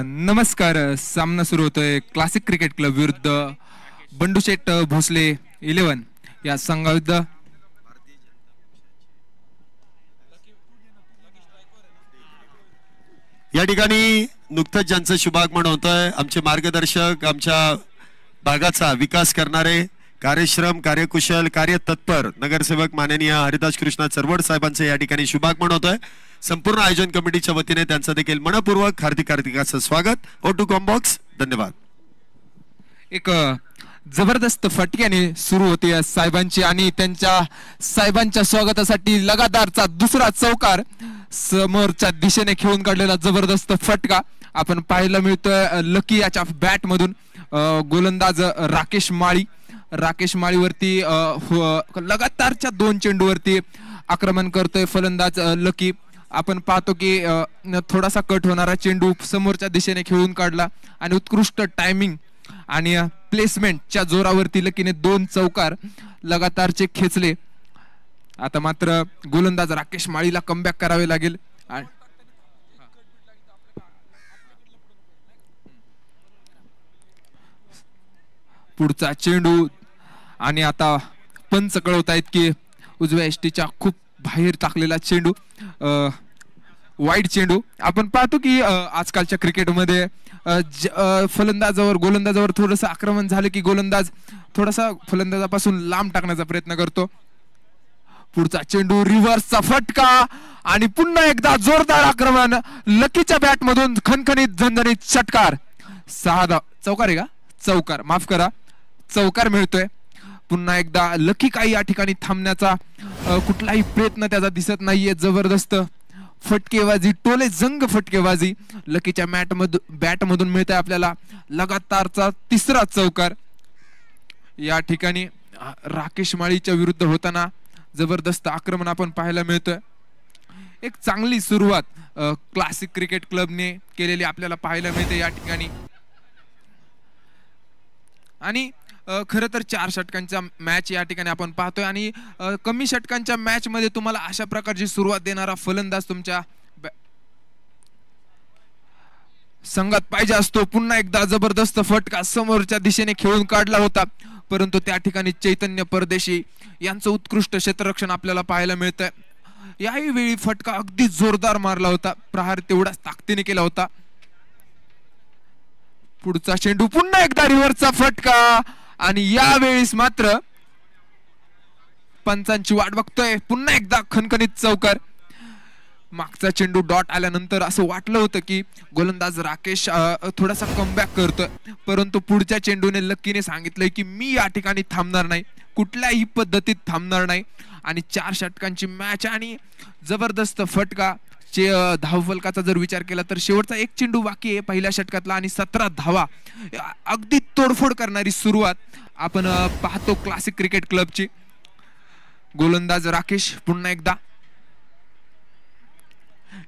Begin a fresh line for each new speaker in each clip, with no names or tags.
नमस्कार. सामना सुरू होतोय क्लासिक क्रिकेट क्लब विरुद्ध बंडूशेठ भोसले 11 या संघाविरुद्ध.
या ठिकाणी नुकतंच ज्यांचं शुभागमन होतंय आमचे मार्गदर्शक, आमच्या भागाचा विकास करणारे, कार्यश्रम, कार्यकुशल, कार्यतत्पर नगरसेवक माननीय हरिदास कृष्णा चरवड साहेबांचे या ठिकाणी शुभागमन होतंय. संपूर्ण आयोजन कमिटीच्या वतीने त्यांचं देखील मनपूर्वक हार्दिक असं स्वागत. ओ टू कॉम्बॉक्स. धन्यवाद.
एक जबरदस्त फटक्याने सुरू होते साहेबांची आणि त्यांच्या साहेबांच्या स्वागतासाठी लगातारचा दुसरा चौकार समोरच्या दिशेने खेळून काढलेला जबरदस्त फटका आपण पाहायला मिळतोय. लकी याच्या बॅट मधून गोलंदाज राकेश माळीवरती लगातारच्या 2 चेंडूवरती आक्रमण करतोय फलंदाज लकी. आपण पाहतो की थोडासा कट होणारा चेंडू समोरच्या दिशेने खेळून काढला आणि उत्कृष्ट टायमिंग आणि प्लेसमेंटच्या जोरावरती लकीने 2 चौकार लगातारचे खेचले. आता मात्र गोलंदाज राकेश माळीला कमबॅक करावे लागेल. पुढचा चेंडू आणि आता पंच कळवतायत की उजव्या एसटीच्या खूप बाहेर टाकलेला चेंडू, वाईड चेंडू. आपण पाहतो की आजकालच्या क्रिकेटमध्ये फलंदाजावर गोलंदाजावर थोडंसं आक्रमण झालं की गोलंदाज थोडासा फलंदाजापासून लांब टाकण्याचा प्रयत्न करतो. पुढचा चेंडू, रिव्हर्सचा फटका आणि पुन्हा एकदा जोरदार आक्रमण. लकीच्या बॅट मधून खणखणीत झणझणीत षटकार. 6 चौकार आहे का? चौकार, माफ करा, चौकार मिळतोय. पुन्हा एकदा लकी काही या ठिकाणी थांबण्याचा कुठलाही प्रयत्न त्याचा दिसत नाहीये. जबरदस्त फटकेबाजी, टोले जंग फटकेबाजी लकीच्या बॅट मधून मिळतंय आपल्याला. लगातारचा 3रा चौकार या ठिकाणी राकेश माळीच्या विरुद्ध होताना जबरदस्त आक्रमण आपण पाहायला मिळतोय. एक चांगली सुरुवात क्लासिक क्रिकेट क्लबने केलेली आपल्याला पाहायला मिळते या ठिकाणी. आणि खरं तर 4 षटकांचा मॅच या ठिकाणी आपण पाहतोय आणि कमी षटकांच्या मॅच मध्ये तुम्हाला अशा प्रकारची सुरुवात देणारा फलंदाज तुमच्या संघात पाहिजे असतो. पुन्हा एकदा जबरदस्त फटका समोरच्या दिशेने खेळून काढला होता, परंतु त्या ठिकाणी चैतन्य परदेशी यांचं उत्कृष्ट क्षेत्ररक्षण आपल्याला पाहायला मिळतंय. याही वेळी फटका अगदी जोरदार मारला होता, प्रहार तेवढाच ताकदीने केला होता. पुढचा चेंडू, पुन्हा एकदा रिव्हर्सचा फटका आणि यावेळेस मात्र पंचांची वाट बघतोय. पुन्हा एकदा खणखणीत चौकार. मागचा चेंडू डॉट आल्यानंतर असं वाटलं होतं की गोलंदाज राकेश थोडासा कमबॅक करतोय, परंतु पुढच्या चेंडूने लकीने सांगितलंय की मी या ठिकाणी थांबणार नाही, कुठल्याही पद्धतीत थांबणार नाही. आणि 4 षटकांची मॅच आणि जबरदस्त फटका. धावफलकाचा जर विचार केला तर शेवटचा 1 चेंडू बाकी आहे पहिल्या षटकातला आणि 17 धावा. अगदी तोडफोड करणारी सुरुवात आपण पाहतो क्लासिक क्रिकेट क्लबची. गोलंदाज राकेश पुन्हा एकदा.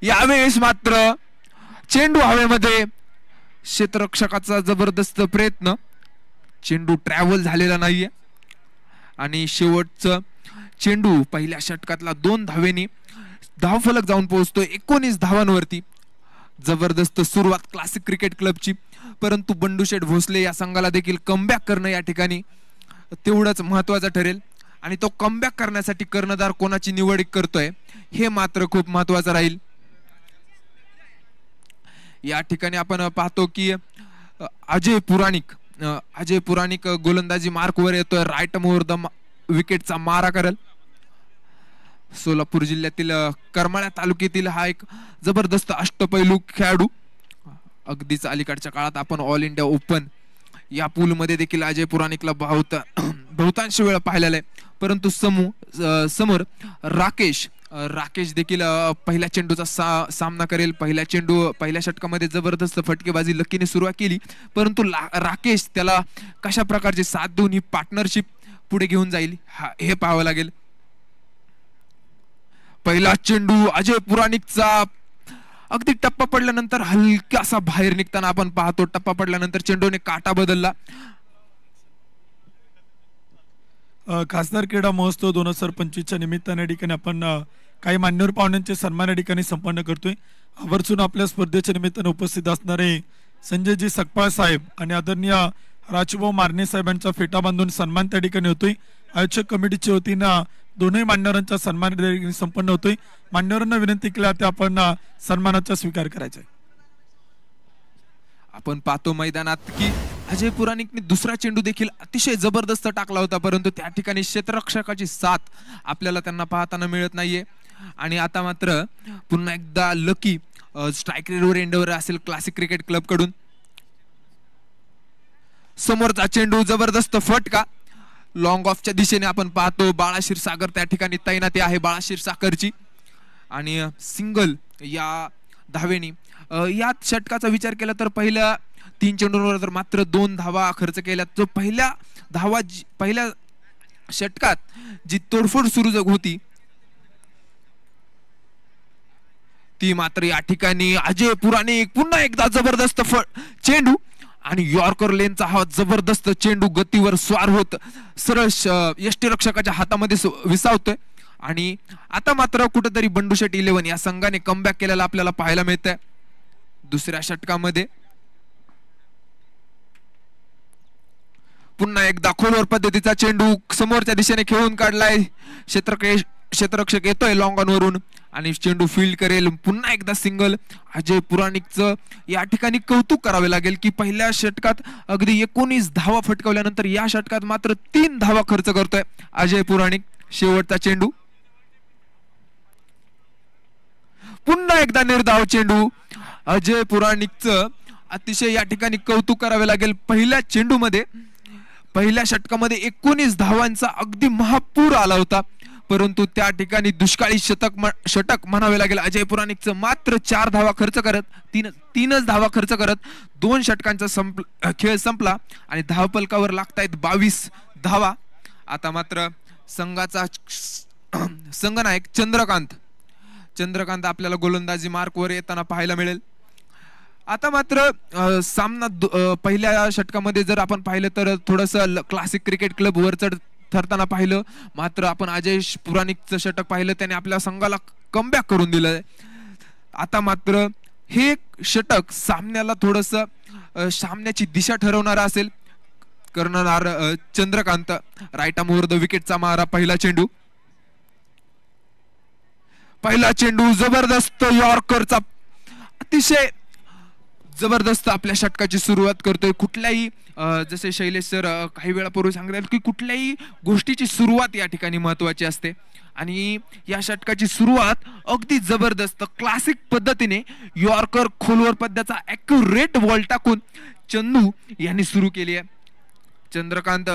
यावेळेस मात्र चेंडू हवेमध्ये, क्षेत्ररक्षकाचा जबरदस्त प्रयत्न, चेंडू ट्रॅव्हल झालेला नाहीये आणि शेवटचं चेंडू पहिल्या षटकातला 2 धावेनी धावफलक जाऊन पोहोचतोय 19 धावांवरती. जबरदस्त सुरुवात क्लासिक क्रिकेट क्लबची, परंतु बंडूशेठ भोसले या संघाला देखील कमबॅक करणं या ठिकाणी तेवढंच महत्वाचं ठरेल. आणि तो कमबॅक करण्यासाठी कर्णधार कोणाची निवड करतोय हे मात्र खूप महत्वाचं राहील. या ठिकाणी आपण पाहतो की अजय पुराणिक गोलंदाजी मार्कवर येतोय. राईट मोर द विकेटचा मारा करेल. सोलापूर जिल्ह्यातील करमाळा तालुक्यातील हा एक जबरदस्त अष्टपैलू खेळाडू. अगदीच अलीकडच्या काळात आपण ऑल इंडिया ओपन या पूल मध्ये देखील अजय पुराणिकला बहुतांश वेळा पाहिलेला आहे, परंतु समोर राकेश देखील पहिल्या चेंडूचा सामना करेल. पहिल्या षटकामध्ये जबरदस्त फटकेबाजी लकीने सुरुवात केली, परंतु राकेश त्याला कशा प्रकारचे साथ देऊन ही पार्टनरशिप पुढे घेऊन जाईल हे पाहावं लागेल. पहिला चेंडू अजय पुराणिकचा अगदी टप्पा पडल्यानंतर हलकासा बाहेर निघताना आपण पाहतो. टप्पा पडल्यानंतर चेंडूने काटा बदलला.
खासदार क्रीडा महोत्सव 2025च्या निमित्ताने या ठिकाणी आपण काही मान्यवर पाहुण्यांचे सन्मान या ठिकाणी संपन्न करतोय. आवर्जून आपल्या स्पर्धेच्या निमित्ताने उपस्थित असणारे संजयजी सकपाळ साहेब आणि आदरणीय राजभाऊ मारणे साहेबांचा फेटा बांधून सन्मान त्या ठिकाणी होतोय. आयोजक कमिटीच्या वतीनं दोन्ही मान्यवरांचा सन्मान संपन्न होतोय. मान्यवरांना विनंती केली ते आपण सन्मानाचा स्वीकार करायचा आहे.
आपण पाहतो मैदानात की अजय पुराणिकने दुसरा चेंडू देखील अतिशय जबरदस्त टाकला होता, परंतु त्या ठिकाणी क्षेत्ररक्षकाची साथ आपल्याला त्यांना पाहताना मिळत नाहीये. आणि आता मात्र पुन्हा एकदा लकी स्ट्राइक रेटवर एंडवर असेल क्लासिक क्रिकेट क्लब कडून. समोरचा चेंडू जबरदस्त फटका लॉंग ऑफच्या दिशेने आपण पाहतो. बाळा क्षीरसागर त्या ठिकाणी तैनाती आहे बाळा क्षीरसागरची. आणि सिंगल या धावेनी या षटकाचा विचार केला तर पहिल्या 3 चेंडूंवर तर मात्र 2 धावा खर्च केल्या. जो पहिल्या षटकात जी तोडफोड सुरू होती ती मात्र या ठिकाणी अजय पुराणिक पुन्हा एकदा जबरदस्त चेंडू आणि यॉर्कर लेनचा हा जबरदस्त चेंडू गतीवर स्वार होत सरळ यष्टीरक्षकाच्या हातामध्ये विसावतोय. आणि आता मात्र कुठेतरी बंडू शेट 11 या संघाने कमबॅक केलेला आपल्याला पाहायला मिळतंय. दुसऱ्या षटकामध्ये पुन्हा एकदा खोलवर पद्धतीचा चेंडू समोरच्या दिशेने खेळून काढलाय. क्षेत्ररक्षक येतोय लॉंग ऑन वरून आणि चेंडू फील्ड करेल. पुन्हा एकदा सिंगल. अजय पुराणिकचं या ठिकाणी कौतुक करावे लागेल की पहिल्या षटकात अगदी 19 धावा फटकावल्यानंतर या षटकात मात्र 3 धावा खर्च करतोय अजय पुराणिक. शेवटचा चेंडू पुन्हा एकदा निर्धाव चेंडू. अजय पुराणिकचं अतिशय या ठिकाणी कौतुक करावे लागेल. पहिल्या षटकामध्ये 19 धावांचा अगदी महापूर आला होता, परंतु त्या ठिकाणी दुष्काळी षटक म्हणावे लागेल अजय पुराणिकचं. मात्र 4 धावा खर्च करत तीनच धावा खर्च करत 2 षटकांचा खेळ संपला आणि धावफलकावर लागतायत 22 धावा. आता मात्र संघाचा संघनायक चंद्रकांत आपल्याला गोलंदाजी मार्कवर येताना पाहायला मिळेल. आता मात्र सामना पहिल्या षटकामध्ये जर आपण पाहिलं तर थोडंसं क्लासिक क्रिकेट क्लब वर चढ ठरताना पाहिलं, मात्र आपण अजय पुराणिकचं षटक पाहिलं त्याने आपल्या संघाला कमबॅक करून दिलं. आता मात्र हे षटक सामन्याला थोडंसं सामन्याची दिशा ठरवणार असेल. करणार Chandrakant right arm over the विकेटचा मारा. पहिला चेंडू जबरदस्त यॉर्करचा अतिशय जबरदस्त आपल्या षटकाची सुरुवात करतोय. कुठल्याही जसे शैलेश सर काही वेळापूर्वी सांगितलं की कुठल्याही गोष्टीची सुरुवात या ठिकाणी महत्वाची असते आणि या षटकाची सुरुवात अगदी जबरदस्त क्लासिक पद्धतीने यॉर्कर खोलवर पद्धतीचा ॲक्युरेट बॉल टाकून चंदू यांनी सुरू केली आहे. चंद्रकांत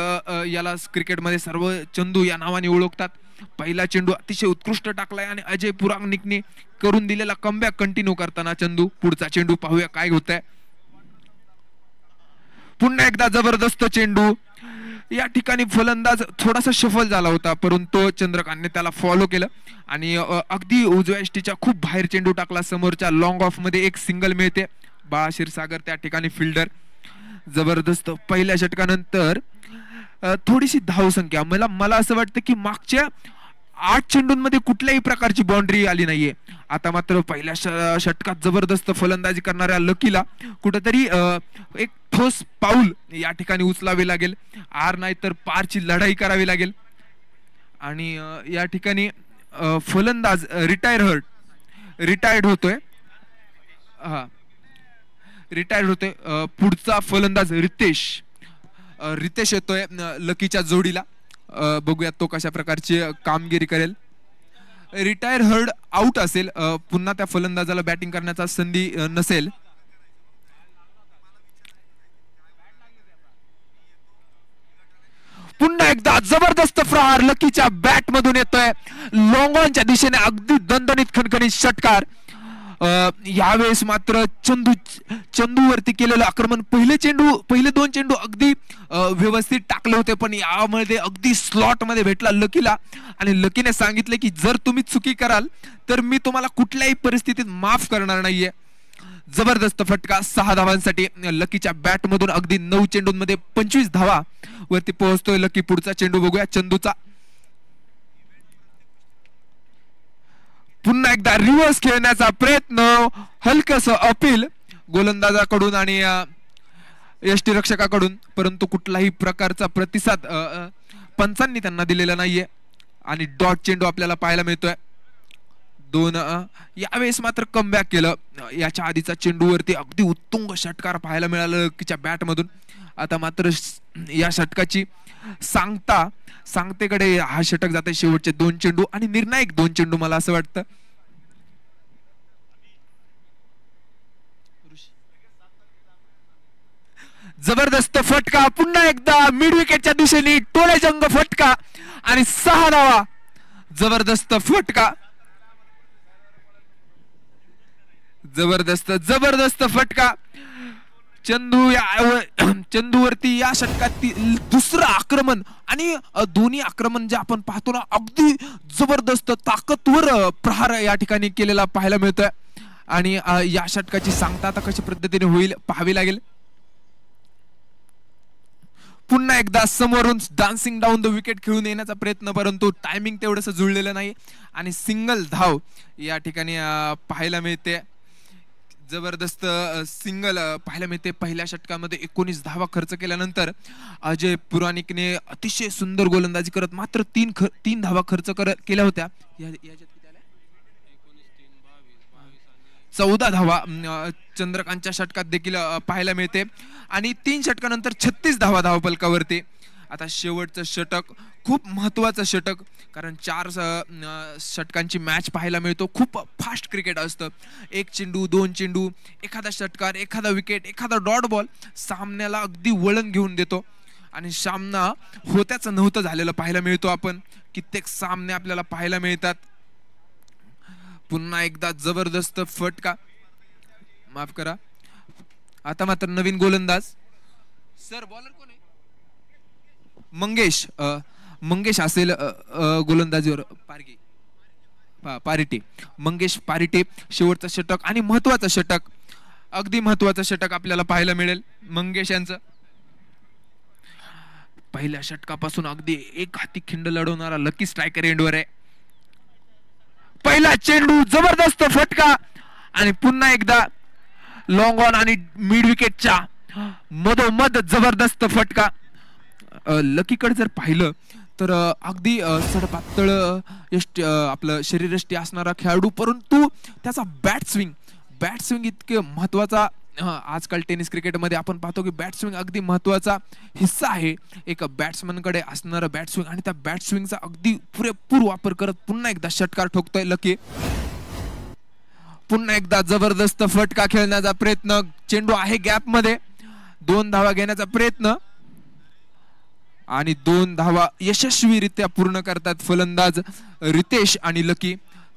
याला क्रिकेटमध्ये सर्व चंदू या नावाने ओळखतात. पहिला चेंडू अतिशय उत्कृष्ट टाकलाय आणि अजय पुराणिकने करून दिलेला कमबॅक कंटिन्यू करताना चंदू. पुढचा चेंडू पाहूया काय होतंय. पुन्हा एकदा जबरदस्त चेंडू. या ठिकाणी फलंदाज थोडासा शफल झाला होता, परंतु चंद्रकांतने त्याला फॉलो केलं आणि अगदी उजव्या यष्टीच्या खूप बाहेर चेंडू टाकला. समोरच्या लॉंग ऑफ मध्ये एक सिंगल मिळते. बाळा क्षीरसागर त्या ठिकाणी फिल्डर. जबरदस्त. पहिल्या षटकानंतर थोडीशी धावसंख्या मला असं वाटतं की मागच्या 8 चेंडूंमध्ये कुठल्याही प्रकारची बाउंड्री आली नाहीये. आता मात्र पहिल्या षटकात जबरदस्त फलंदाजी करणाऱ्या लकीला कुठेतरी एक ठोस पाऊल या ठिकाणी उचलावे लागेल. नाही तर पारची लढाई करावी लागेल. आणि या ठिकाणी फलंदाज रिटायर्ड होतोय. पुढचा फलंदाज रितेश येतोय लकीच्या जोडीला. बघूयात तो कशा प्रकारची कामगिरी करेल. रिटायर हर्ड आउट असेल, पुन्हा त्या फलंदाजाला बॅटिंग करण्याचा संधी नसेल. पुन्हा एकदा जबरदस्त प्रहार लकीच्या बॅट मधून येतोय. लॉंग ऑनच्या दिशेने अगदी दणदणीत खणखणीत षटकार. यावेळेस मात्र चंदूवरती केलेलं आक्रमण, पहिले दोन चेंडू अगदी व्यवस्थित टाकले होते, पण यामध्ये अगदी स्लॉट मध्ये भेटला लकीला आणि लकीने सांगितले की जर तुम्ही चुकी कराल तर मी तुम्हाला कुठल्याही परिस्थितीत माफ करणार नाहीये. जबरदस्त फटका 6 धावांसाठी लकीच्या बॅट मधून. अगदी 9 चेंडूंमध्ये 25 धावा वरती पोहोचतोय लकी. पुढचा चेंडू बघूया चंदूचा. पुन्हा एकदा रिव्हर्स खेळण्याचा प्रयत्न, हलकस अपील गोलंदाजाकडून आणि यष्टीरक्षकाकडून, परंतु कुठलाही प्रकारचा प्रतिसाद पंचांनी त्यांना दिलेला नाहीये आणि डॉट चेंडू आपल्याला पाहायला मिळतोय. यावेळेस मात्र कमबॅक केलं. याच्या आधीचा चेंडूवरती अगदी उत्तुंग षटकार पाहायला मिळालं लकीच्या बॅट मधून. आता मात्र या षटकाची सांगतेकडे हा षटक जाते. शेवटचे 2 चेंडू आणि निर्णायक 2 चेंडू मला असं वाटतं. जबरदस्त फटका पुन्हा एकदा मिड विकेटच्या दिशेने टोळेजंग फटका आणि 6 धावा. जबरदस्त फटका, जबरदस्त फटका. चंदूवरती या षटकातील दुसरं आक्रमण आणि दोन्ही आक्रमण जे आपण पाहतो ना, अगदी जबरदस्त ताकदवर प्रहार या ठिकाणी केलेला पाहायला मिळतोय आणि या षटकाची सांगता आता कशा पद्धतीने होईल पाहावी लागेल. पुन्हा एकदा समोरून डान्सिंग डाऊन द विकेट खेळून येण्याचा प्रयत्न, परंतु टायमिंग तेवढंसं जुळलेलं नाही आणि सिंगल धाव या ठिकाणी पाहायला मिळते. जबरदस्त सिंगल पाहायला मिळते. पहिल्या षटकामध्ये 19 धावा खर्च केल्यानंतर अजय पुराणिकने अतिशय सुंदर गोलंदाजी करत मात्र 3 धावा खर्च केल्या होत्या. 14 धावा चंद्रकांतच्या षटकात देखील पाहायला मिळते आणि 3 षटकानंतर 36 धावा धावफलकावरती. आता शेवटचं षटक खूप महत्वाचं षटक, कारण 4 षटकांची मॅच पाहायला मिळतो. खूप फास्ट क्रिकेट असतं. 1 चेंडू 2 चेंडू, एखादा षटकार, एखादा विकेट, एखादा डॉट बॉल सामन्याला अगदी वळण घेऊन देतो आणि सामना होत्याचं नव्हतं झालेलं पाहायला मिळतो. आपण कित्येक सामने आपल्याला पाहायला मिळतात. पुन्हा एकदा जबरदस्त फटका, माफ करा. आता मात्र नवीन गोलंदाज सर, बॉलर कोण आहे? मंगेश असेल गोलंदाजीवर. पारिटे, मंगेश पारिटे. शेवटचं षटक आणि महत्वाचं षटक, अगदी महत्वाचं षटक आपल्याला पाहायला मिळेल मंगेश यांचं. पहिल्या षटकापासून अगदी एक हाती खिंड लढवणारा लकी स्ट्रायकर एंडवर आहे. पहिला चेंडू, जबरदस्त फटका आणि पुन्हा एकदा लॉंग ऑन आणि मिड विकेटच्या मधोमध जबरदस्त फटका. लकीकडे जर पाहिलं तर अगदी सडपातळ आपलं शरीरयष्टी असणारा खेळाडू, परंतु त्याचा बॅट स्विंग इतके महत्वाचा. आजकाल टेनिस क्रिकेटमध्ये आपण पाहतो की बॅट स्विंग अगदी महत्वाचा हिस्सा आहे एक बॅट्समन कडे असणारा बॅट स्विंग, आणि त्या बॅट स्विंगचा अगदी पुरेपूर वापर करत पुन्हा एकदा षटकार ठोकतोय लकी. पुन्हा एकदा जबरदस्त फटका खेळण्याचा प्रयत्न. चेंडू आहे गॅप मध्ये. 2 धावा घेण्याचा प्रयत्न आणि 2 धावा यशस्वीरित्या पूर्ण करतात फलंदाज रितेश आणि लकी.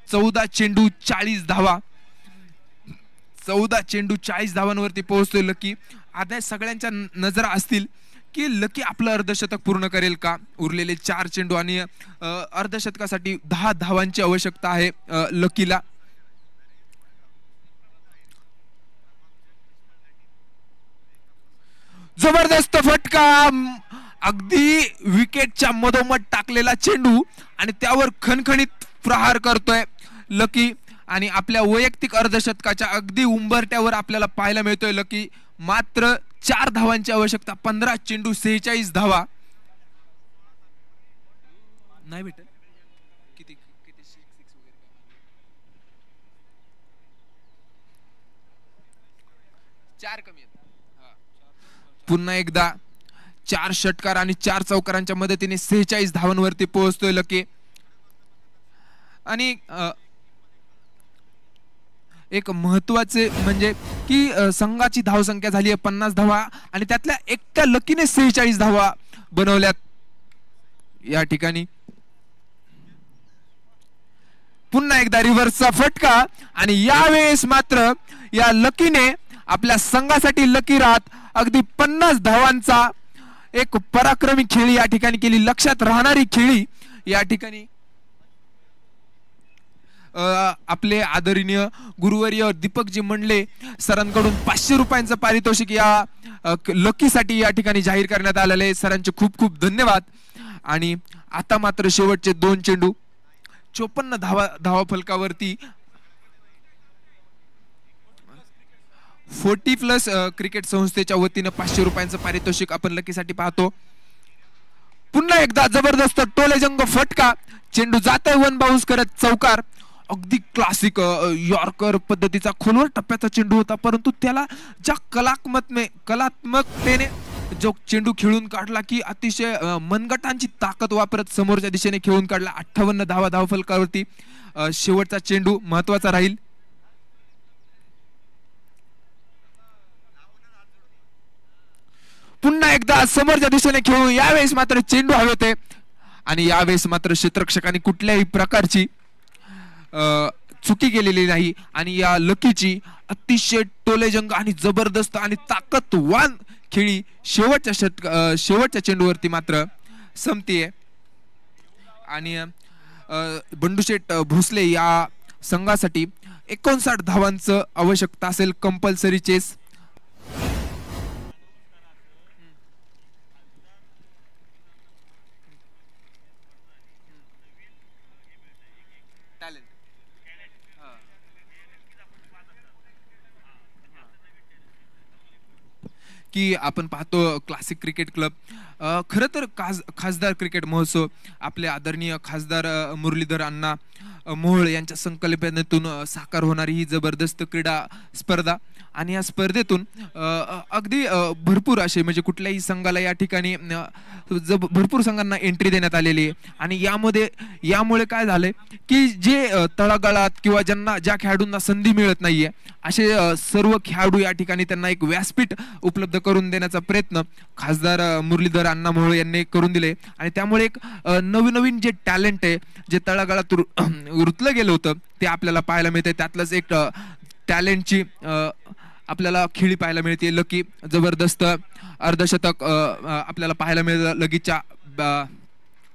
14 चेंडू 40 धावा. 14 चेंडू 40 धावांवरती पोहोचतोय लकी. आता सगळ्यांच्या नजरा असतील की लकी आपलं अर्धशतक पूर्ण करेल का. उरलेले 4 चेंडू आणि अर्धशतकासाठी 10 धावांची आवश्यकता आहे लकीला. जबरदस्त फटका, अगदी विकेटच्या मधोमध टाकलेला चेंडू आणि त्यावर खणखणीत प्रहार करतोय लकी. आणि आपल्या वैयक्तिक अर्धशतकाच्या अगदी उंबरट्यावर आपल्याला पाहायला मिळतोय लकी. मात्र 4 धावांची आवश्यकता. 15 चेंडू 46 धावा. नाही भेटत किती 4 कमी. पुन्हा एकदा 4 षटकार आणि 4 चौकारांच्या मदतीने 46 धावांवरती पोहोचतोय लकी. आणि एक महत्वाचे म्हणजे की संघाची धावसंख्या झाली आहे 50 धावा आणि त्यातल्या एकट्या लकीने 46 धावा बनवल्यात या ठिकाणी. पुन्हा एकदा रिव्हर्सचा फटका आणि यावेळेस मात्र या लकीने आपल्या संघासाठी लकी राहत अगदी 50 धावांचा एक पराक्रमी खेळी या ठिकाणी केली, लक्षात राहणारी खेळी या ठिकाणी आपले आदरणीय गुरुवर्य दीपकजी मंडले सरांकडून 500 रुपयांचं पारितोषिक या लकीसाठी या ठिकाणी जाहीर करण्यात आलेले आहे. सरांचे खूप खूप धन्यवाद. आणि आता मात्र शेवटचे 2 चेंडू 54 धावा फलकावरती 40+ क्रिकेट संस्थेच्या वतीनं 500 रुपयांचं पारितोषिक आपण लकीसाठी पाहतो. पुन्हा एकदा जबरदस्त टोलेजंग फटका, चेंडू जातोय 1 बाउन्स करत चौकार. अगदी क्लासिक यॉर्कर पद्धतीचा खोलवर टप्प्याचा चेंडू होता, परंतु त्याला ज्या कलात्मकतेने जो चेंडू खेळून काढला की अतिशय मनगटांची ताकद वापरत समोरच्या दिशेने खेळून काढला. 58 धावा फलकावरती शेवटचा चेंडू महत्वाचा राहील. पुन्हा एकदा समोरच्या दिशेने खेळून यावेळेस मात्र चेंडू हवेत आणि यावेळेस मात्र क्षेत्ररक्षकांनी कुठल्याही प्रकारची चुकी केलेली नाही आणि या लकीची अतिशय टोलेजंग आणि जबरदस्त आणि ताकदवान खेळी शेवटच्या चेंडूवरती मात्र संपतीये. आणि बंडूशेठ भोसले या संघासाठी 59 धावांचं आवश्यकता असेल कंपल्सरी चेस. की आपण पाहतो क्लासिक क्रिकेट क्लब खरं तर खासदार क्रिकेट महोत्सव आपले आदरणीय खासदार मुरलीधर अण्णा मोहोळ यांच्या संकल्पनेतून साकार होणारी ही जबरदस्त क्रीडा स्पर्धा आणि या स्पर्धेतून अगदी भरपूर असे म्हणजे कुठल्याही संघाला या ठिकाणी भरपूर संघांना एंट्री देण्यात आलेली आहे. आणि यामुळे काय झालंय की जे तळागाळात किंवा ज्या खेळाडूंना संधी मिळत नाहीये असे सर्व खेळाडू या ठिकाणी त्यांना एक व्यासपीठ उपलब्ध करून देण्याचा प्रयत्न खासदार मुरलीधर अण्णा मोहोळ यांनी करून दिले. आणि त्यामुळे एक नवीन जे टॅलेंट आहे जे तळागाळात रुतलं गेलं होतं ते आपल्याला पाहायला मिळते. त्यातलंच एक टॅलेंटची आपल्याला खेळी पाहायला मिळते. लकी जबरदस्त अर्धशतक आपल्याला पाहायला मिळतं लगीच्या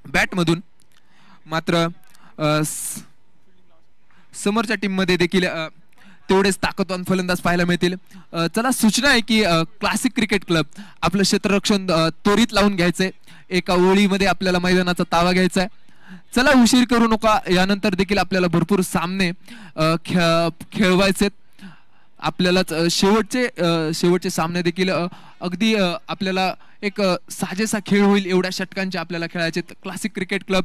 बॅटमधून. मात्र समोरच्या टीम मध्ये देखील तेवढेच ताकदवान फलंदाज पाहायला मिळतील. चला सूचना आहे की क्लासिक क्रिकेट क्लब आपलं क्षेत्ररक्षण त्वरित लावून घ्यायचंय. एका ओळीमध्ये आपल्याला मैदानाचा ताबा घ्यायचा आहे. चला उशीर करू नका. यानंतर देखील आपल्याला भरपूर सामने खेळवायचे. आपल्याला शेवटचे सामने देखील अगदी आपल्याला एक साजेसा खेळ होईल एवढ्या षटकांचे आपल्याला खेळायचे. क्लासिक क्रिकेट क्लब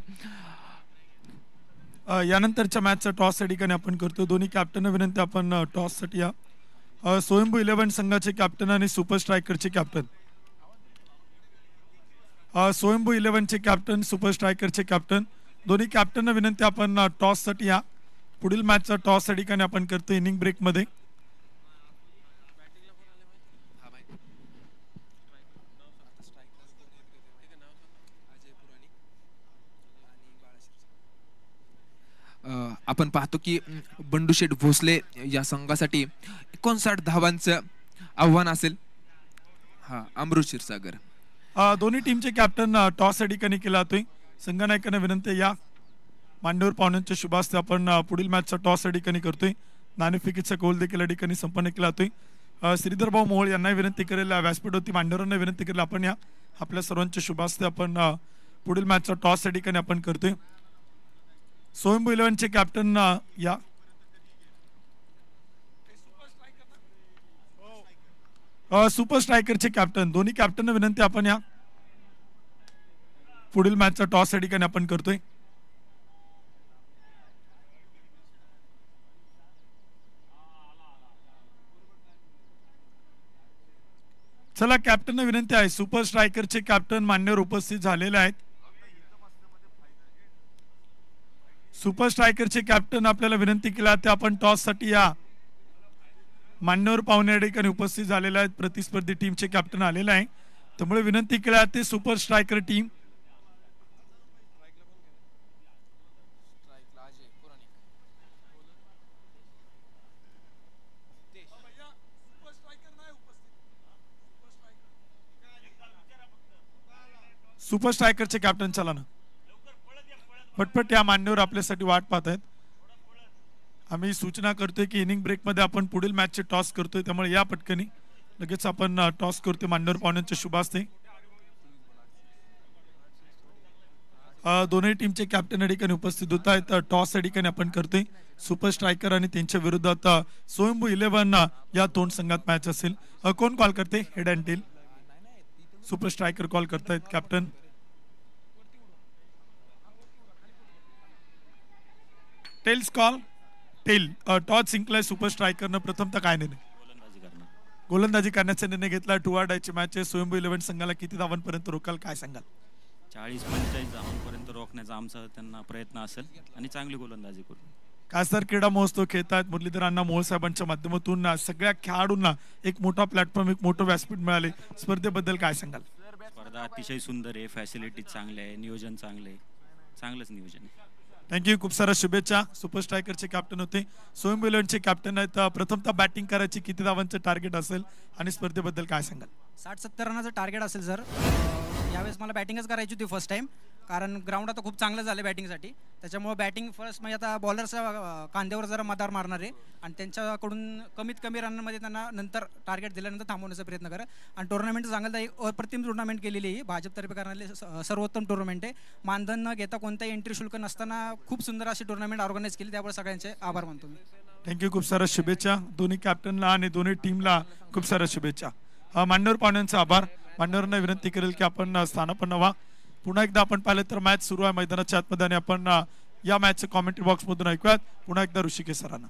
यानंतरच्या मॅचचा टॉस या ठिकाणी आपण करतो. दोन्ही कॅप्टन विनंती आपण टॉस साठी या. स्वयंभू 11 संघाचे कॅप्टन आणि सुपर स्ट्रायकरचे कॅप्टन. स्वयंभू 11 चे कॅप्टन सुपर स्ट्रायकरचे कॅप्टन दोन्ही कॅप्टन विनंती आपण टॉस साठी या. पुढील मॅचचा टॉस या ठिकाणी आपण करतो इनिंग ब्रेक मध्ये.
आपण पाहतो की बंडूशेठ भोसले या संघासाठी 59 धावांचं आव्हान असेल. हा अमृत क्षीरसागर
दोन्ही टीमचे कॅप्टन टॉस या ठिकाणी केला जातोय. संघनायकांना विनंती या मांडवर पाहुण्यांच्या शुभास्ते आपण पुढील मॅचचा टॉस या ठिकाणी करतोय. नाणेफेकीचा कौल देखील या ठिकाणी संपन्न केला जातोय. श्रीधर भाऊ मोहोळ यांना विनंती करेल व्यासपीठावरती मांडवरांना विनंती करेल आपण या आपल्या सर्वांच्या शुभास्ते आपण पुढील मॅचचा टॉस या ठिकाणी आपण करतोय. स्वयंभू 11 चे कॅप्टन या. सुपर स्ट्रायकरचे कॅप्टन दोन्ही कॅप्टन विनंती आपण या पुढील मॅचचा टॉस या ठिकाणी आपण करतोय. चला कॅप्टन विनंती आहे सुपर स्ट्रायकरचे कॅप्टन मान्यवर उपस्थित झालेले आहेत. सुपर स्ट्रायकरचे कॅप्टन आपल्याला विनंती केला ते आपण टॉस साठी या. मान्यवर पाहुणे या ठिकाणी उपस्थित झालेले आहेत. प्रतिस्पर्धी टीमचे कॅप्टन आलेले आहे त्यामुळे विनंती केला ते सुपर स्ट्रायकर टीम. सुपर स्ट्रायकरचे कॅप्टन चला ना, पटपट या मान्यवर आपल्यासाठी वाट पाहत आहेत. आम्ही सूचना करतोय की इनिंग ब्रेक मध्ये आपण पुढील मॅचचे टॉस करतोय, त्यामुळे या पटकनी लगेच आपण टॉस करतोय मान्यवर पाहुण्यांच्या शुभास्ते. दोन्ही टीमचे कॅप्टन या ठिकाणी उपस्थित होत आहेत. टॉस या ठिकाणी आपण करतोय सुपर स्ट्रायकर आणि त्यांच्या विरोधात स्वयंभू 11 या दोन संघात मॅच असेल. कोण कॉल करते? Head and tail. Super striker call करतायत captain. Tails call. Tail. Toss जिंकलाय सुपर स्ट्रायकरनं. प्रथमतः काय निर्णय? गोलंदाजी करण्याचा निर्णय घेतला. टू आर डायची मॅच आहे. स्वयंभू 11 संघाला किती धावांपर्यंत रोकाल, काय सांगाल?
40-45 धावांपर्यंत रोखण्याचा आमचा त्यांना प्रयत्न असेल आणि चांगली गोलंदाजी करू.
खासदार क्रीडा महोत्सव खेळतात. मुरलीधर अण्णा मोहोळ साहेबांच्या माध्यमातून सगळ्या खेळाडूंना एक मोठा प्लॅटफॉर्म, एक मोठं व्यासपीठ मिळाले. स्पर्धेबद्दल काय सांगाल?
स्पर्धा अतिशय सुंदर आहे, फॅसिलिटीज चांगले आहे, नियोजन चांगले आहे, चांगलंच नियोजन आहे.
थँक्यू. खूप साऱ्या शुभेच्छा. सुपर स्ट्रायकरचे कॅप्टन होते. स्वयंभू 11चे कॅप्टन आहेत. प्रथमतः बॅटिंग करायची किती धावांचं टार्गेट असेल आणि स्पर्धेबद्दल काय सांगाल?
60-70 रनाचं टार्गेट असेल सर. यावेळेस मला बॅटिंगच करायची होती फर्स्ट टाइम, कारण ग्राउंड आता खूप चांगलं झालं बॅटिंगसाठी. त्याच्यामुळे बॅटिंग फर्स्ट म्हणजे आता बॉलरच्या कांद्यावर जरा मदार मारणार आहे आणि त्यांच्याकडून कमीत कमी रनमध्ये त्यांना नंतर टार्गेट दिल्यानंतर थांबवण्याचा प्रयत्न करा. आणि टुर्नामेंट सांगाल तर एक अप्रतिम टुर्नामेंट केलेली आहे. भाजपतर्फे करणारी सर्वोत्तम टुर्नामेंट आहे. मानधन न घेता कोणताही एंट्री शुल्क नसताना खूप सुंदर अशी टुर्नामेंट ऑर्गनाईज केली. त्यामुळे सगळ्यांचे आभार मानतो मी.
थँक्यू. खूप साऱ्या शुभेच्छा दोन्ही कॅप्टनला आणि दोन्ही टीमला. खूप साऱ्या शुभेच्छा. मान्यवर पाहुण्यांचा आभार. मान्यवरांना विनंती करेल की आपण स्थानापन्न व्हा. पुन्हा एकदा आपण पाहिलं तर मॅच सुरू आहे मैदानाच्या आतमध्ये आणि आपण या मॅचचं कॉमेंट्री बॉक्स मधून ऐकूयात. पुन्हा एकदा ऋषिकेश सरांना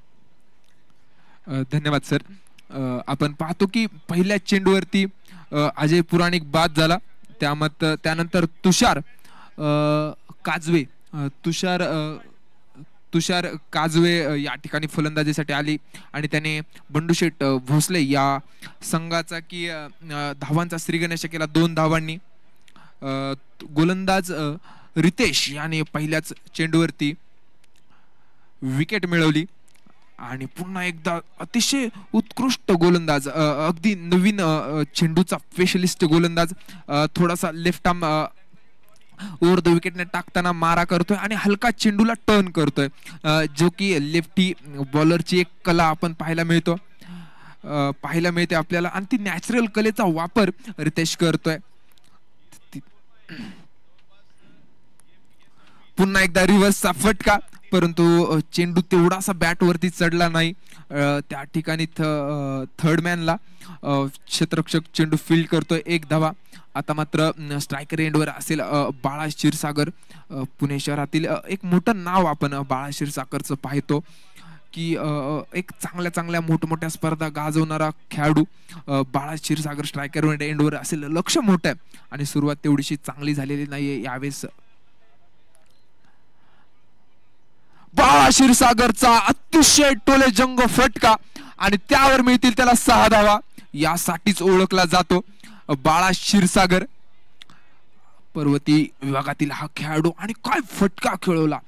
धन्यवाद सर. आपण पाहतो की पहिल्या चेंडूवरती अजय पुराणिक बाद झाला. त्यानंतर तुषार काजवे या ठिकाणी फलंदाजीसाठी आली आणि त्याने बंडूशेठ भोसले या संघाचा की धावांचा श्रीगणेश केला 2 धावांनी. गोलंदाज रितेश याने पहिल्याच चेंडूवरती विकेट मिळवली आणि पुन्हा एकदा अतिशय उत्कृष्ट गोलंदाज, अगदी नवीन चेंडूचा स्पेशलिस्ट गोलंदाज, थोडासा लेफ्ट आर्म ओव्हर द विकेटने टाकताना मारा करतोय आणि हलका चेंडूला टर्न करतोय, जो की लेफ्टी बॉलरची एक कला आपण पाहायला मिळते आपल्याला. आणि ती नॅचरल कलेचा वापर रितेश करतोय. पुन्हा एकदा रिव्हर्सचा फटका, परंतु चेंडू तेवढासा बॅट वरती चढला नाही. त्या ठिकाणी थर्ड मॅनला क्षेत्ररक्षक चेंडू फील्ड करतोय. 1 धावा. आता मात्र स्ट्रायकर एंडवर असेल बाळा क्षीरसागर. पुणे शहरातील एक मोठं नाव आपण बाळा क्षीरसागरचं पाहतो की एक चांगल्या मोठमोठ्या स्पर्धा गाजवणारा खेळाडू बाळा क्षीरसागर स्ट्रायकर एंडवर असेल. लक्ष मोठं आहे आणि सुरुवात तेवढीशी चांगली झालेली नाहीये यावेळेस. बाळा क्षीरसागरचा अतिशय टोलेजंग फटका आणि त्यावर मिळतील त्याला 6 धावा. यासाठीच ओळखला जातो बाळा क्षीरसागर. पर्वती विभागातील हा खेळाडू आणि काय फटका खेळवला.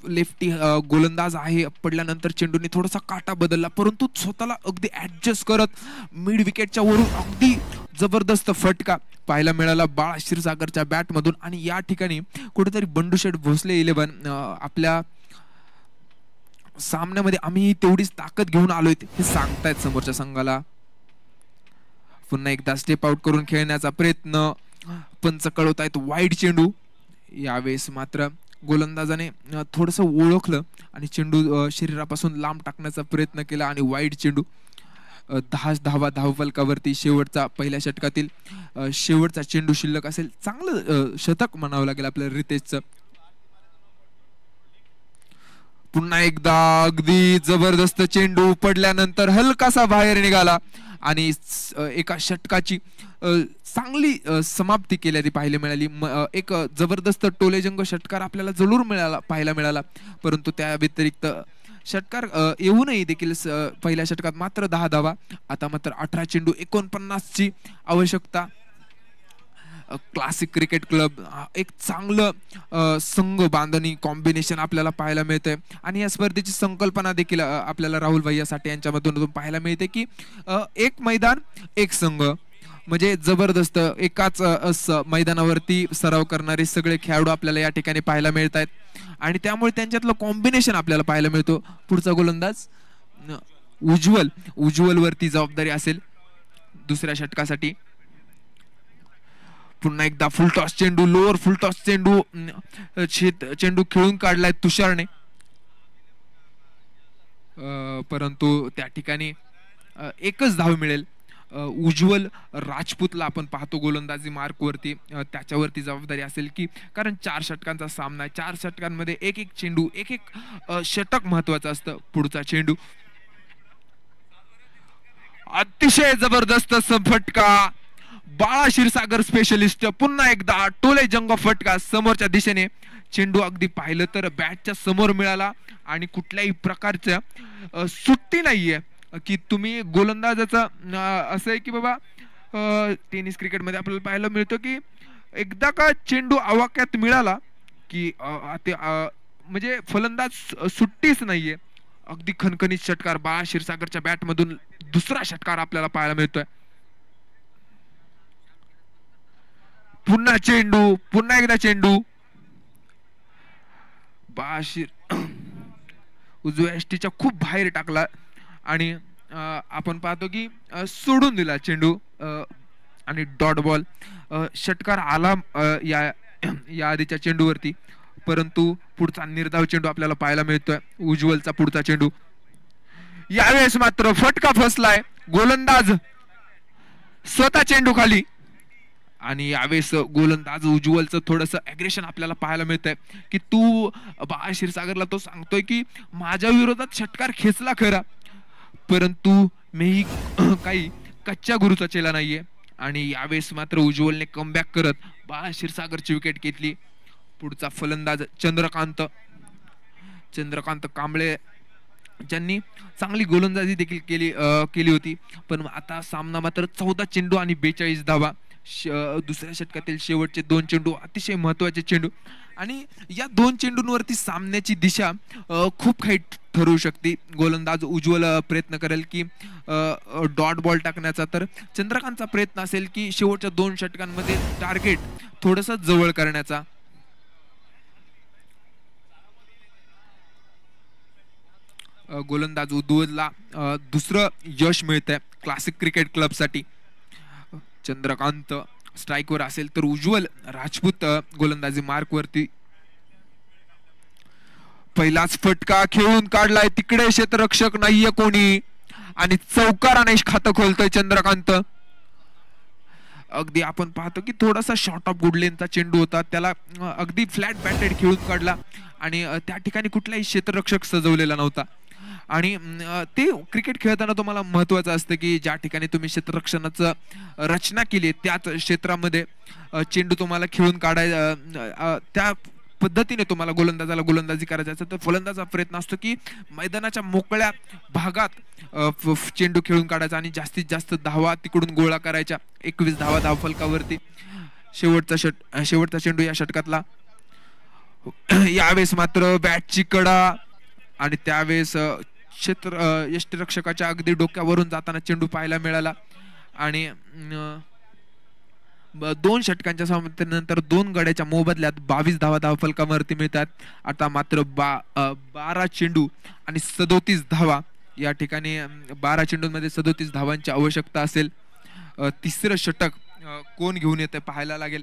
लेफ्टी गोलंदाज आहे. पडल्यानंतर चेंडूने थोडासा काटा बदलला, परंतु स्वतःला अगदी ऍडजस्ट करत मिड विकेटच्या वरून अगदी जबरदस्त फटका पाहायला मिळाला बाळा क्षीरसागरच्या बॅट मधून. आणि या ठिकाणी कुठेतरी बंडूशेठ भोसले 11 आपल्या सामन्यामध्ये आम्ही तेवढीच ताकद घेऊन आलोय हे सांगतायत समोरच्या संघाला. पुन्हा एकदा स्टेप आउट करून खेळण्याचा प्रयत्न पंच कळवतायत. वाईड चेंडू. यावेळेस मात्र गोलंदाजाने थोडस ओळखलं आणि चेंडू शरीरापासून लांब टाकण्याचा प्रयत्न केला आणि वाईड चेंडू. 10 धावा धावफलकावरती. शेवटचा पहिल्या षटकातील शेवटचा चेंडू शिल्लक असेल. चांगलं शतक म्हणावं लागेल आपल्याला रितेशचं. पुन्हा एकदा अगदी जबरदस्त चेंडू पडल्यानंतर हलकासा बाहेर निघाला आणि एका षटकाची चांगली समाप्ती केल्याची पाहायला मिळाली. एक जबरदस्त टोलेजंग षटकार आपल्याला जरूर पाहायला मिळाला, परंतु त्या व्यतिरिक्त षटकार येऊनही देखील पहिल्या षटकात मात्र 10 धावा. आता मात्र 18 चेंडू 49ची आवश्यकता. क्लासिक क्रिकेट क्लब एक चांगलं संघ बांधणी कॉम्बिनेशन आपल्याला पाहायला मिळतंय आणि या स्पर्धेची संकल्पना देखील आपल्याला राहुल भैया साठे यांच्यामधून पाहायला मिळते की एक मैदान एक संघ, म्हणजे जबरदस्त एकाच मैदानावरती सराव करणारे सगळे खेळाडू आपल्याला या ठिकाणी पाहायला मिळत आहेत आणि त्यामुळे त्यांच्यातलं कॉम्बिनेशन आपल्याला पाहायला मिळतो. पुढचा गोलंदाज उज्ज्वल वरती जबाबदारी असेल दुसऱ्या षटकासाठी. पुन्हा एकदा फुलटॉस चेंडू, लोअर फुलटॉस चेंडू, चेंडू खेळून काढलाय तुषारने, परंतु त्या ठिकाणी एकच धाव मिळेल. उज्ज्वल राजपूतला आपण पाहतो गोलंदाजी मार्क वरती, त्याच्यावरती जबाबदारी असेल की कारण 4 षटकांचा सामना आहे, 4 षटकांमध्ये एक एक चेंडू, एक एक षटक महत्वाचं असतं. पुढचा चेंडू अतिशय जबरदस्त फटका, बाळा क्षीरसागर स्पेशलिस्ट पुन्हा एकदा टोले जंग फटका समोरच्या दिशेने. चेंडू अगदी पाहिलं तर बॅटच्या समोर मिळाला आणि कुठल्याही प्रकारच्या सुट्टी नाहीये की तुम्ही गोलंदाजाचा असं आहे की बाबा टेनिस क्रिकेटमध्ये आपल्याला पाहायला मिळतो की एकदा का चेंडू आवाक्यात मिळाला की म्हणजे फलंदाज सुट्टीच नाहीये. अगदी खणखणीत षटकार बाळा क्षीरसागरच्या बॅट मधून दुसरा षटकार आपल्याला पाहायला मिळतोय. पुन्हा चेंडू, पुन्हा एकदा चेंडू, उजव्या एसटीच्या खूप बाहेर टाकला आणि आपण पाहतो की सोडून दिला चेंडू आणि डॉट बॉल. षटकार आला या आधीच्या चेंडूवरती, परंतु पुढचा निर्धाव चेंडू आपल्याला पाहायला मिळतोय. उज्ज्वलचा पुढचा चेंडू, यावेळेस मात्र फटका फसलाय, गोलंदाज स्वतः चेंडू खाली आणि यावेळेस गोलंदाज उज्ज्वलचं थोडंसं ॲग्रेशन आपल्याला पाहायला मिळतंय की तू बाळा क्षीरसागरला तो सांगतोय की माझ्या विरोधात षटकार खेचला खरा, परंतु मी काही कच्च्या गुरुचा चेला नाहीये. आणि यावेळेस मात्र उज्ज्वलने कमबॅक करत बाळा क्षीरसागरची विकेट घेतली. पुढचा फलंदाज चंद्रकांत कांबळे ज्यांनी चांगली गोलंदाजी देखील केली होती, पण आता सामना मात्र 14 चेंडू आणि 42 धावा. दुसऱ्या षटकातील शेवटचे 2 चेंडू अतिशय महत्वाचे चेंडू आणि या 2 चेंडूंवरती सामन्याची दिशा खूप काही ठरवू शकते. गोलंदाज उज्ज्वल प्रयत्न करेल की डॉट बॉल टाकण्याचा, तर चंद्रकांतचा प्रयत्न असेल की शेवटच्या 2 षटकांमध्ये टार्गेट थोडस जवळ करण्याचा. गोलंदाज उज्ज्वलला दुसरं यश मिळतंय क्लासिक क्रिकेट क्लब साठी. चंद्रकांत स्ट्राईकवर असेल तर उज्ज्वल राजपूत गोलंदाजी मार्क वरती. पहिलाच फटका खेळून काढलाय, तिकडे क्षेत्ररक्षक नाहीये कोणी आणि चौकाराने खातं खोलतोय चंद्रकांत. अगदी आपण पाहतो की थोडासा शॉर्ट ऑफ गुड लेनचा चेंडू होता, त्याला अगदी फ्लॅट बॅटेड खेळून काढला आणि त्या ठिकाणी कुठलाही क्षेत्ररक्षक सजवलेला नव्हता. आणि ते क्रिकेट खेळताना तुम्हाला महत्वाचं असतं की ज्या ठिकाणी तुम्ही क्षेत्ररक्षणाचं रचना केली त्याच क्षेत्रामध्ये चेंडू तुम्हाला खेळून त्या पद्धतीने तुम्हाला गोलंदाजाला गोलंदाजी करायची असते, तर फलंदाजाचा प्रयत्न असतो की मैदानाच्या मोकळ्या भागात चेंडू खेळून काढायचा आणि जास्तीत जास्त धावा तिकडून गोळा करायच्या. 21 धावा धावफलकावरती. शेवटचा चेंडू या षटकातला. यावेळेस मात्र बॅटची कडा आणि त्यावेळेस यष्टिरक्षकाच्या अगदी डोक्यावरून जाताना चेंडू पाहायला मिळाला आणि 2 षटकांच्या सामन्यानंतर 2 गड्याच्या मोबदल्यात 22 धावा धावफलकावरती मिळतात. आता मात्र 12 चेंडू आणि 37 धावा. या ठिकाणी 12 चेंडूंमध्ये 37 धावांची आवश्यकता असेल. तिसरं षटक कोण घेऊन येते पाहायला लागेल.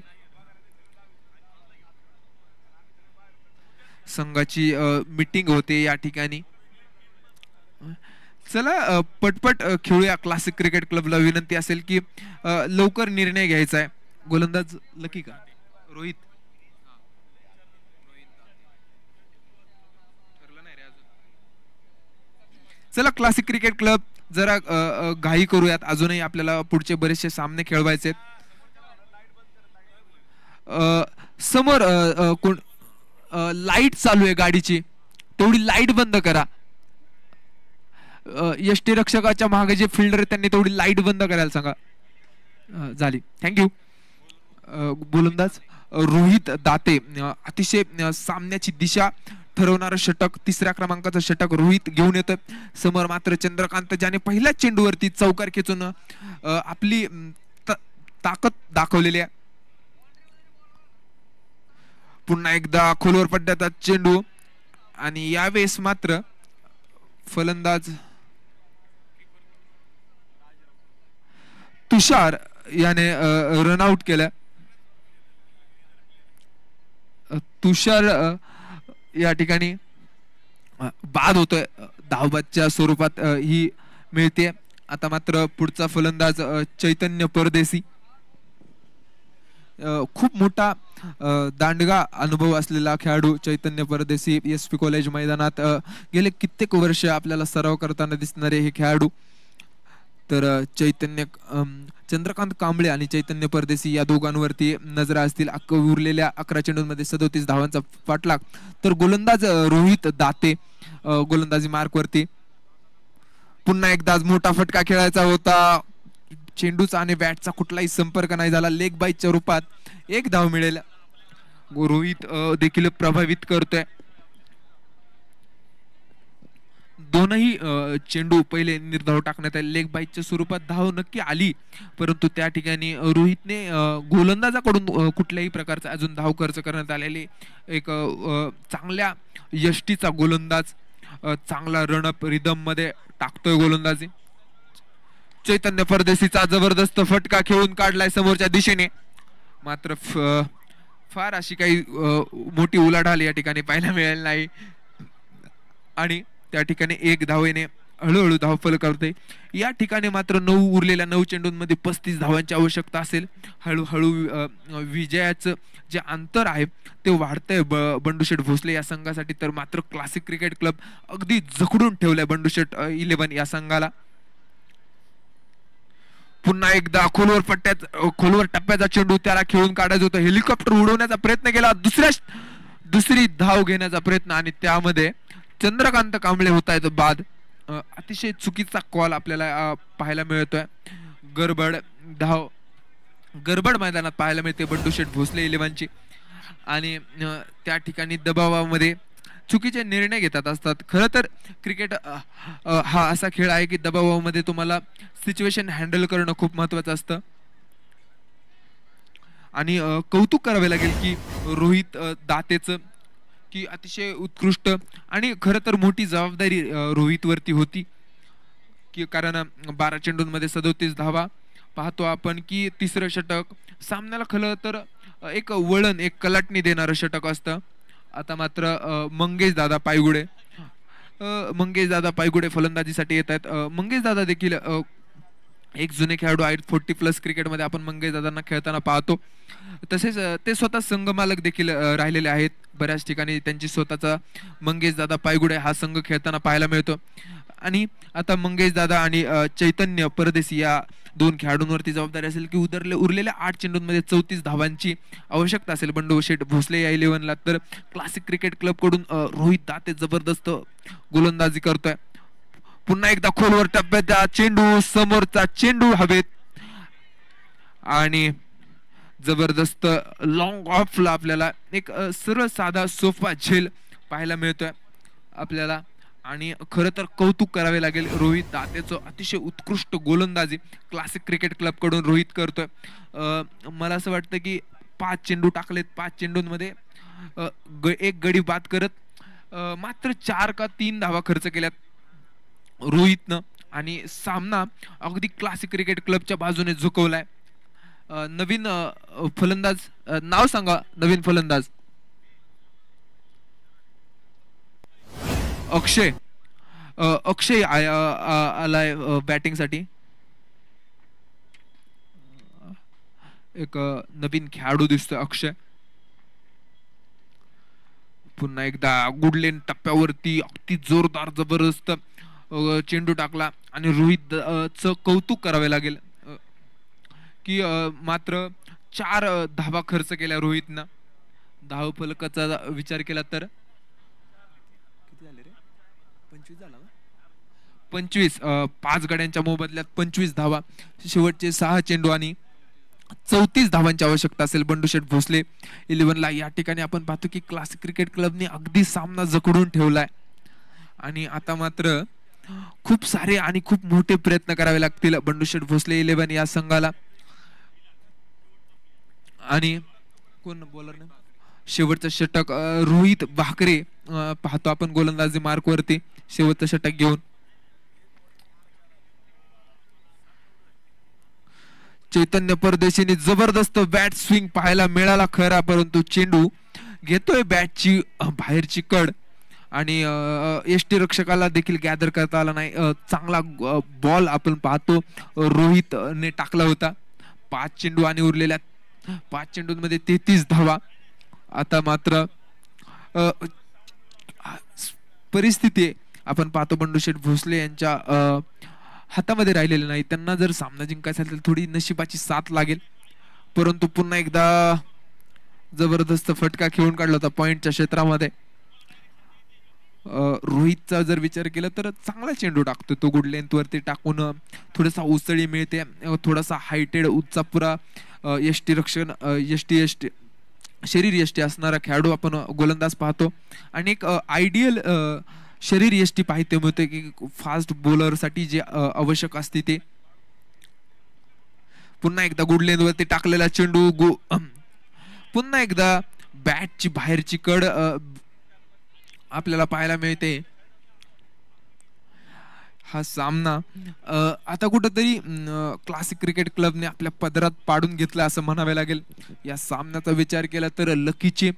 संघाची मीटिंग होते या ठिकाणी. चला पटपट खेळूया. क्लासिक क्रिकेट क्लबला विनंती असेल की लवकर निर्णय घ्यायचा आहे. गोलंदाज लकी का रोहित? चला क्लासिक क्रिकेट क्लब जरा घाई करूयात, अजूनही आपल्याला पुढचे बरेचसे सामने खेळवायचे. समोर कोण लाईट चालू आहे गाडीची, तेवढी लाईट बंद करा. यष्टिरक्षकाच्या मागे जे फिल्डर आहेत त्यांनी तेवढी लाईट बंद करायला सांगा. झाली, थँक्यू. गोलंदाज रोहित दाते अतिशय सामन्याची दिशा ठरवणारं षटक, 3ऱ्या क्रमांकाचं षटक रोहित घेऊन येतं. समोर मात्र चंद्रकांत ज्याने पहिल्याच चेंडूवरती चौकार खेचून आपली ताकद दाखवलेली आहे. पुन्हा एकदा खोलवर पडण्याचा चेंडू आणि यावेळेस मात्र फलंदाज तुषार याने रनआउट केलं. तुषार या ठिकाणी बाद होतोय, धावबादच्या स्वरूपात ही मिळते. आता मात्र पुढचा फलंदाज चैतन्य परदेशी, खूप मोठा दांडगा अनुभव असलेला खेळाडू चैतन्य परदेशी. SP कॉलेज मैदानात गेले कित्येक वर्ष आपल्याला सराव करताना दिसणारे हे खेळाडू. तर चंद्रकांत कांबळे आणि चैतन्य परदेशी या दोघांवरती नजरा असतील. उरलेल्या 11 चेंडूंमध्ये 37 धावांचा पाठलाग. तर गोलंदाज रोहित दाते गोलंदाजी मार्क वरती. पुन्हा एकदा मोठा फटका खेळायचा होता. चेंडूचा आणि बॅटचा कुठलाही संपर्क नाही झाला. लेग बाईच्या रूपात 1 धाव मिळेल. रोहित देखील प्रभावित करतोय. दोनही चेंडू पहिले निर्धाव टाकण्यात आले. लेग बाईच्या स्वरूपात धाव नक्की आली, परंतु त्या ठिकाणी रोहितने गोलंदाजाकडून कुठल्याही प्रकारचा अजून धाव खर्च करण्यात आलेली एक चांगल्या यष्टीचा गोलंदाज चांगला रनअप रिदम मध्ये टाकतोय गोलंदाजी. चैतन्य परदेशीचा जबरदस्त फटका खेळून काढलाय समोरच्या दिशेने, मात्र फार अशी काही मोठी उलाढाल या ठिकाणी पाहायला मिळाली नाही आणि त्या ठिकाणी 1 धावेने हळूहळू धावफलक करते. या ठिकाणी मात्र उरलेल्या 9 चेंडूंमध्ये 35 धावांची आवश्यकता असेल. हळूहळू विजयाचं जे अंतर आहे ते वाढतंय बंडूशेठ भोसले या संघासाठी. तर मात्र क्लासिक क्रिकेट क्लब अगदी जखडून ठेवलंय बंडूशेठ 11 या संघाला. पुन्हा एकदा खोलवर टप्प्याचा चेंडू त्याला खेळून काढायचा होता. हेलिकॉप्टर उडवण्याचा प्रयत्न केला, दुसरी धाव घेण्याचा प्रयत्न आणि त्यामध्ये चंद्रकांत कांबळे होत आहेत बाद. अतिशय चुकीचा कॉल आपल्याला पाहायला मिळतोय. गडबड मैदानात पाहायला मिळते बंडूशेठ भोसले 11ची आणि त्या ठिकाणी दबावामध्ये चुकीचे निर्णय घेतात असतात. खरं तर क्रिकेट हा असा खेळ आहे की दबावामध्ये तुम्हाला सिच्युएशन हँडल करणं खूप महत्वाचं असतं आणि कौतुक करावे लागेल की रोहित दातेचं की अतिशय उत्कृष्ट आणि खरं तर मोठी जबाबदारी रोहित वरती होती की कारण 12 चेंडूंमध्ये 37 धावा पाहतो आपण की तिसरं षटक सामन्याला खरं तर एक वळण एक कलाटणी देणारं षटक असतं. आता मात्र मंगेश दादा पायगुडे फलंदाजीसाठी येत आहेत. मंगेश दादा देखील एक जुने खेळाडू आहेत. 40+ क्रिकेटमध्ये आपण मंगेश दादांना खेळताना पाहतो. तसेच ते स्वतः संघमालक देखील राहिलेले आहेत. बऱ्याच ठिकाणी त्यांची स्वतःचा मंगेश दादा पायगुडे हा संघ खेळताना पाहायला मिळतो आणि आता मंगेश दादा आणि चैतन्य परदेशी या 2 खेळाडूंवरती जबाबदारी असेल की उरलेल्या 8 चेंडूंमध्ये 34 धावांची आवश्यकता असेल बंडूशेठ भोसले या 11ला. तर क्लासिक क्रिकेट क्लब कडून रोहित दाते जबरदस्त गोलंदाजी करतोय. पुन्हा एकदा खोलवर टप्प्याचा चेंडू, समोरचा चेंडू हवेत आणि जबरदस्त लॉंग ऑफला आपल्याला एक सरळ साधा सोपा झेल पाहायला मिळतोय आपल्याला आणि खरं तर कौतुक करावे लागेल रोहित दातेचं. अतिशय उत्कृष्ट गोलंदाजी क्लासिक क्रिकेट क्लब कडून रोहित करतोय. मला असं वाटतं की 5 चेंडू टाकलेत, 5 चेंडूंमध्ये 1 गडी बाद करत मात्र 4 का 3 धावा खर्च केल्यात रोहितनं आणि सामना अगदी क्लासिक क्रिकेट क्लबच्या बाजूने झुकवलाय. नवीन फलंदाज नाव सांगा. नवीन फलंदाज अक्षय आलाय बॅटिंग साठी. एक नवीन खेळाडू दिसतोय अक्षय. पुन्हा एकदा गुडलेन टप्प्यावरती अगदी जोरदार जबरदस्त चेंडू टाकला आणि रोहित च कौतुक करावे लागेल की मात्र 4 धावा खर्च केल्या रोहितनं. धाव फलकाचा विचार केला तर किती झाले रे? 25 झाला. 25 5 गड्यांच्या मोबदल्यात 25 धावा. शेवटचे 6 चेंडू आणि 34 धावांची आवश्यकता असेल बंडूशेठ भोसले 11ला. या ठिकाणी आपण पाहतो की क्लासिक क्रिकेट क्लबने अगदी सामना जखडून ठेवलाय आणि आता मात्र खूप सारे आणि खूप मोठे प्रयत्न करावे लागतील बंडूशेठ भोसले 11 या संघाला. आणि कोण बॉलर नाही शेवटचं षटक रोहित भाकरे पाहतो आपण गोलंदाजी मार्क वरती शेवटचं षटक घेऊन. चैतन्य परदेशीने जबरदस्त बॅट स्विंग पाहायला मिळाला खरा, परंतु चेंडू घेतोय बॅटची बाहेरची कड आणि यष्टी रक्षकाला देखील गॅदर करता आला नाही. चांगला बॉल आपण पाहतो रोहित ने टाकला होता. 5 चेंडू आणि उरलेल्या 5 चेंडूंमध्ये 33 धावा. आता मात्र परिस्थिती आपण पाहतो बंडूशेठ भोसले यांच्या हातामध्ये राहिलेले नाही. त्यांना जर सामना जिंकायचा असेल तर थोडी नशिबाची साथ लागेल, परंतु पुन्हा एकदा जबरदस्त फटका खेळून काढला होता पॉइंटच्या क्षेत्रामध्ये. रोहितचा जर विचार केला तर चांगला चेंडू टाकतो तो, गुड लेंथ वरती टाकून थोडासा उसळी मिळते, थोडासा हायटेड उच्चा पुरा यष्टी रक्षण यष्टी शरीर यष्टी असणारा खेळाडू आपण गोलंदाज पाहतो आणि एक आयडियल शरीर यष्टी पाहिजे मिळते की फास्ट बॉलर साठी जे आवश्यक असते ते. पुन्हा एकदा गुड लेंथ वरती टाकलेला चेंडू पुन्हा एकदा बॅटची बाहेरची कड आपल्याला पाहायला मिळते. हा सामना आता कुठंतरी क्लासिक क्रिकेट क्लबने आपल्या पदरात पाडून घेतला असं म्हणावे लागेल. या सामन्याचा विचार केला तर लकीचे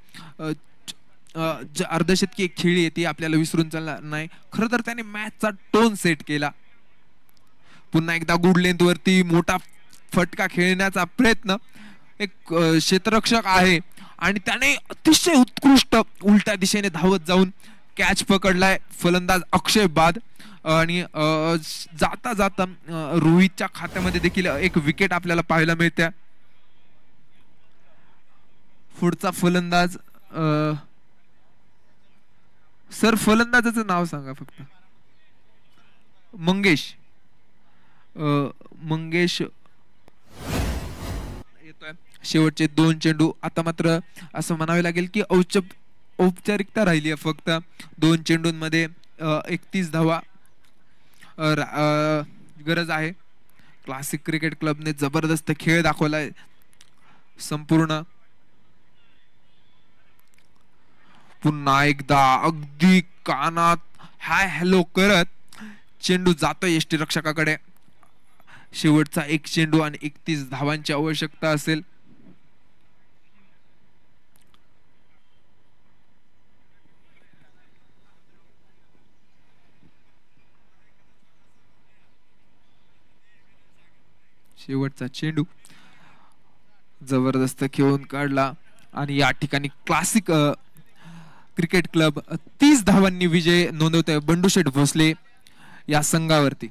अर्धशतकी एक खेळी आहे ती आपल्याला विसरून चालणार नाही. खरं तर त्याने मॅचचा टोन सेट केला. पुन्हा एकदा गुड लेंथ वरती मोठा फटका खेळण्याचा प्रयत्न, एक क्षेत्ररक्षक आहे आणि त्याने अतिशय उत्कृष्ट उलट्या दिशेने धावत जाऊन कॅच पकडलाय फलंदाज अक्षय बाद आणि जाता जाता रोहितच्या खात्यामध्ये देखील एक विकेट आपल्याला पाहायला मिळते. पुढचा फलंदाज सर फलंदाजाचं नाव सांगा फक्त. मंगेश येतोय. शेवटचे 2 चेंडू. आता मात्र असं म्हणावे लागेल की औपचारिकता राहिली आहे फक्त. 2 चेंडूंमध्ये 31 धावा गरज आहे. क्लासिक क्रिकेट क्लबने जबरदस्त खेळ दाखवलाय संपूर्ण. पुन्हा एकदा अगदी कानात हाय हॅलो करत चेंडू जातोय यष्टी रक्षकाकडे. शेवटचा 1 चेंडू आणि 31 धावांची आवश्यकता असेल. शेवटचा चेंडू जबरदस्त खेळून काढला आणि या ठिकाणी क्लासिक क्रिकेट क्लब 30 धावांनी विजय नोंदवतोय बंडूशेठ भोसले या संघावरती.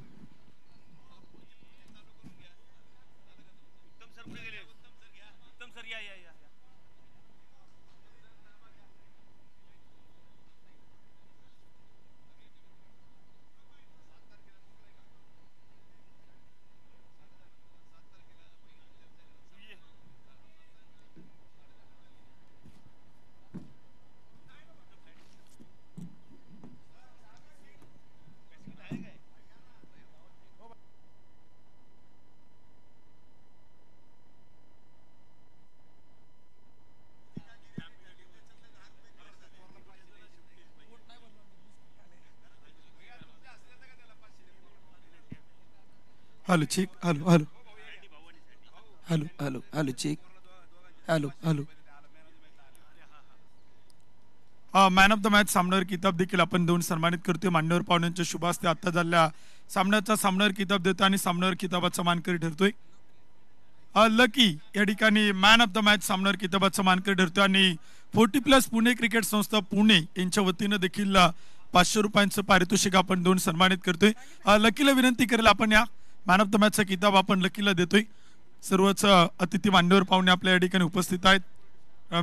Hello check. Hello hello hello hello hello check. Hello hello. Man of the match सामन्यावर किताब देखील आपण देऊन सन्मानित करतोय. मान्यवर पाहुण्यांच्या शुभ हस्ते आता झालेल्या सामन्याचा सामन्यावर किताब देतो आणि सामन्यावर किताबाचा मानकरी ठरतोय लकी. या ठिकाणी मॅन ऑफ द मॅच सामन्यावर किताबाचा मानकरी ठरतोय आणि 40+ पुणे क्रिकेट संस्था पुणे यांच्या वतीनं देखील 500 रुपयांचं पारितोषिक आपण देऊन सन्मानित करतोय. लकीला विनंती करेल आपण या मॅन ऑफ द मॅचचा किताब आपण लकीला देतोय. सर्वच अतिथी मान्यवर पाहुणे आपल्या या ठिकाणी उपस्थित आहेत.